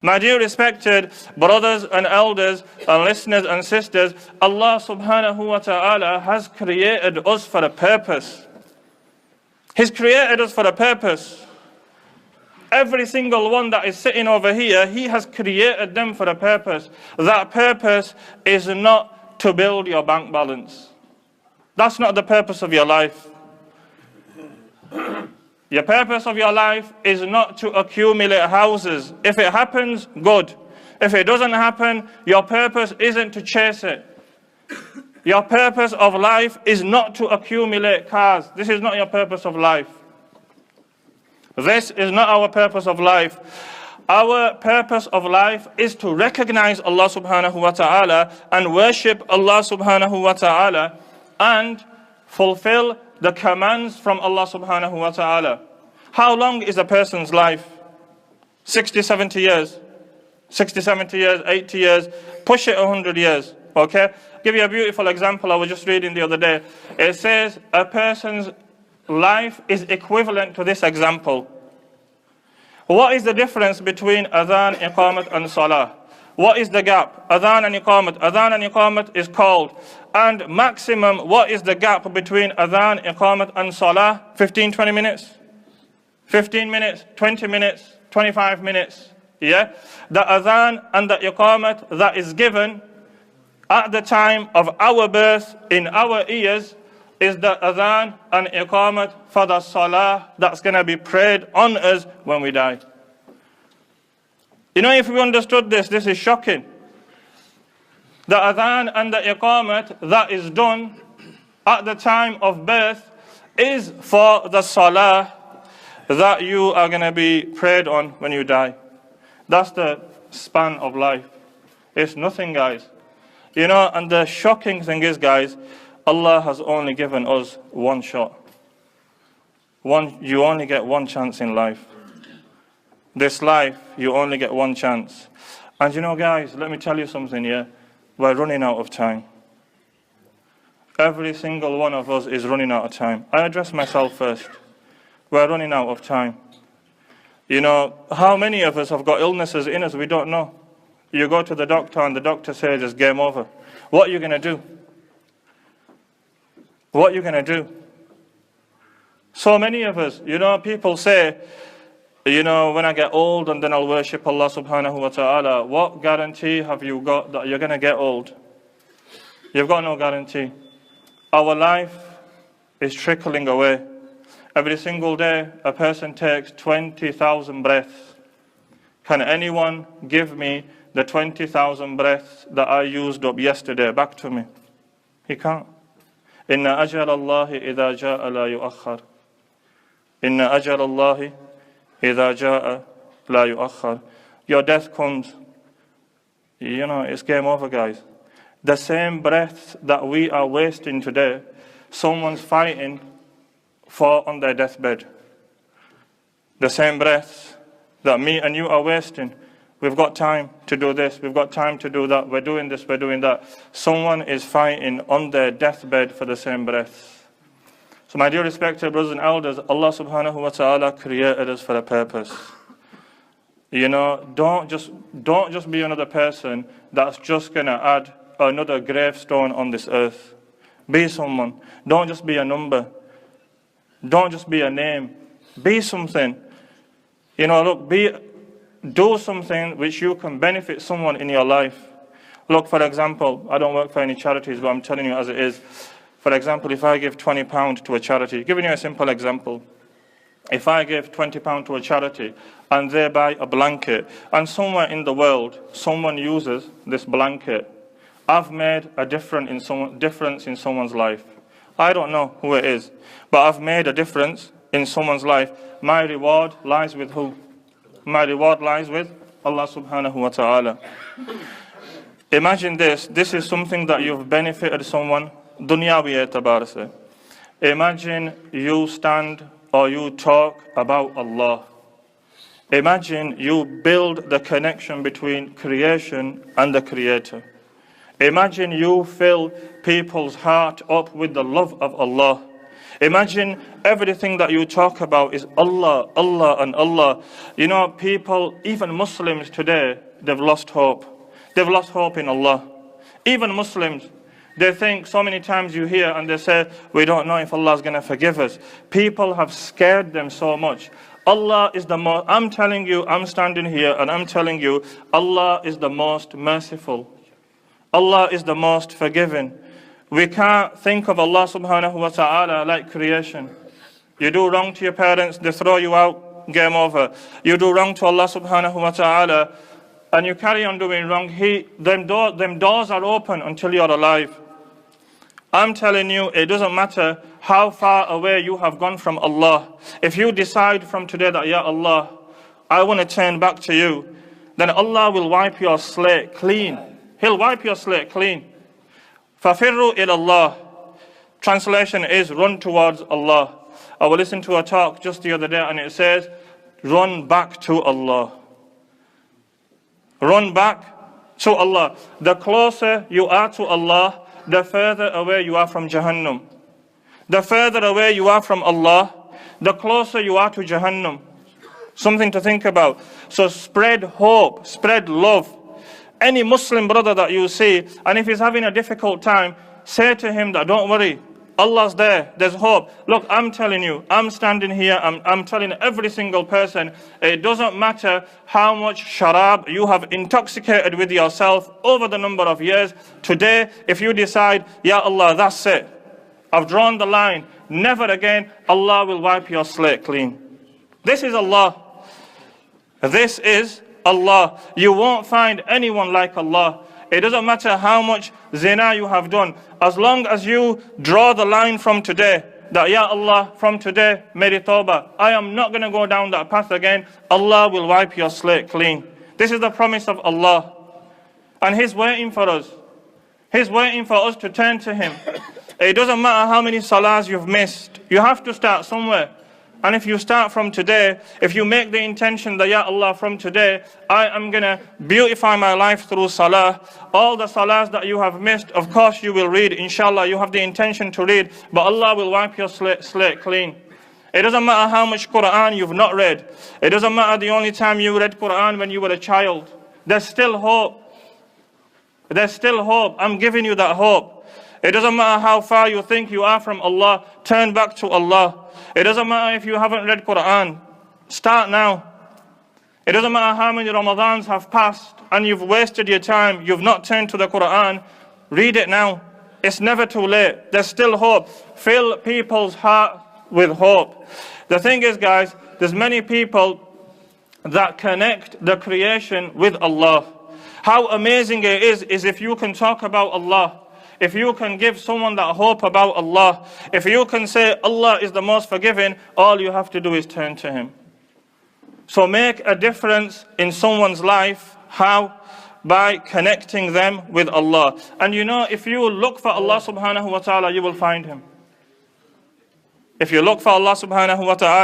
My dear respected brothers and elders and listeners and sisters, Allah subhanahu wa ta'ala has created us for a purpose. He's created us for a purpose. Every single one that is sitting over here, He has created them for a purpose. That purpose is not to build your bank balance. That's not the purpose of your life. Your purpose of your life is not to accumulate houses. If it happens, good. If it doesn't happen, your purpose isn't to chase it. Your purpose of life is not to accumulate cars. This is not your purpose of life. This is not our purpose of life. Our purpose of life is to recognize Allah subhanahu wa ta'ala and worship Allah subhanahu wa ta'ala and fulfill the commands from Allah subhanahu wa ta'ala. How long is a person's life? 60, 70 years. 60, 70 years, 80 years. Push it 100 years. Okay? Give you a beautiful example I was just reading the other day. It says a person's life is equivalent to this example. What is the difference between adhan, iqamat and salah? What is the gap? Adhan and iqamat. Adhan and iqamat is called. And maximum, what is the gap between adhan, iqamat and salah? 15, 20 minutes? 15 minutes, 20 minutes, 25 minutes. Yeah? The adhan and the iqamat that is given at the time of our birth in our ears is the adhan and iqamat for the salah that's going to be prayed on us when we die. You know, if we understood this, this is shocking. The adhan and the iqamat that is done at the time of birth is for the salah that you are going to be prayed on when you die. That's the span of life. It's nothing, guys. You know, and the shocking thing is, guys, Allah has only given us one shot. You only get one chance in life. This life, you only get one chance. And you know, guys, let me tell you something here. We're running out of time. Every single one of us is running out of time. I address myself first. We're running out of time. You know, how many of us have got illnesses in us we don't know? You go to the doctor and the doctor says it's game over. What are you going to do? What are you going to do? So many of us, you know, people say, you know, when I get old and then I'll worship Allah subhanahu wa ta'ala. What guarantee have you got that you're going to get old? You've got no guarantee. Our life is trickling away. Every single day, a person takes 20,000 breaths. Can anyone give me the 20,000 breaths that I used up yesterday back to me? He can't. Inna ajal Allahi idha ja'a la yu'akhkhar. Inna ajal Allahi idha ja'a la yu'akhkhar. Your death comes. You know, it's game over, guys. The same breaths that we are wasting today, someone's fighting for on their deathbed. The same breaths that me and you are wasting. We've got time to do this, we've got time to do that, we're doing this, we're doing that. Someone is fighting on their deathbed for the same breaths. So my dear respected brothers and elders, Allah subhanahu wa ta'ala created us for a purpose. You know, don't just be another person that's just going to add another gravestone on this earth. Be someone. Don't just be a number. Don't just be a name. Be something. You know, look, do something which you can benefit someone in your life. Look, for example, I don't work for any charities, but I'm telling you as it is. For example, if I give £20 to a charity, giving you a simple example. If I give £20 to a charity and they buy a blanket and somewhere in the world someone uses this blanket, I've made a difference in someone's life. I don't know who it is, but I've made a difference in someone's life. My reward lies with who? My reward lies with Allah subhanahu wa ta'ala. Imagine this. This is something that you've benefited someone. Dunyawi etabar se. Imagine you stand or you talk about Allah. Imagine you build the connection between creation and the Creator. Imagine you fill people's heart up with the love of Allah. Imagine everything that you talk about is Allah, Allah and Allah. You know, people, even Muslims today, they've lost hope. They've lost hope in Allah. Even Muslims, they think so many times you hear and they say, we don't know if Allah is going to forgive us. People have scared them so much. Allah is the most, I'm telling you, I'm standing here and I'm telling you, Allah is the most merciful. Allah is the most forgiving. We can't think of Allah subhanahu wa ta'ala like creation. You do wrong to your parents, they throw you out, game over. You do wrong to Allah subhanahu wa ta'ala, and you carry on doing wrong. Them doors are open until you're alive. I'm telling you, it doesn't matter how far away you have gone from Allah. If you decide from today that, Ya Allah, I want to turn back to you, then Allah will wipe your slate clean. He'll wipe your slate clean. فَفِرُّوا إِلَى اللَّهِ. Translation is, run towards Allah. I was listening to a talk just the other day and it says, run back to Allah. Run back to Allah. The closer you are to Allah, the further away you are from Jahannam. The further away you are from Allah, the closer you are to Jahannam. Something to think about. So spread hope, spread love. Any Muslim brother that you see, and if he's having a difficult time, say to him that don't worry, Allah's there, there's hope. Look, I'm telling you, I'm standing here, I'm telling every single person, it doesn't matter how much sharab you have intoxicated with yourself over the number of years. Today, if you decide, Ya Allah, that's it, I've drawn the line, never again, Allah will wipe your slate clean. This is Allah. This is Allah. You won't find anyone like Allah. It doesn't matter how much zina you have done. As long as you draw the line from today, that Ya Allah, from today, meri tawbah, I am not going to go down that path again, Allah will wipe your slate clean. This is the promise of Allah. And He's waiting for us. He's waiting for us to turn to Him. It doesn't matter how many salahs you've missed. You have to start somewhere. And if you start from today, if you make the intention that, Ya Allah, from today, I am going to beautify my life through salah. All the salahs that you have missed, of course you will read. Inshallah, you have the intention to read. But Allah will wipe your slate clean. It doesn't matter how much Quran you've not read. It doesn't matter the only time you read Quran when you were a child. There's still hope. There's still hope. I'm giving you that hope. It doesn't matter how far you think you are from Allah. Turn back to Allah. It doesn't matter if you haven't read Quran. Start now. It doesn't matter how many Ramadans have passed and you've wasted your time. You've not turned to the Quran. Read it now. It's never too late. There's still hope. Fill people's heart with hope. The thing is, guys, there's many people that connect the creation with Allah. How amazing it is if you can talk about Allah. If you can give someone that hope about Allah, if you can say Allah is the most forgiving, all you have to do is turn to Him. So make a difference in someone's life. How? By connecting them with Allah. And you know, if you look for Allah subhanahu wa ta'ala, you will find Him. If you look for Allah subhanahu wa ta'ala,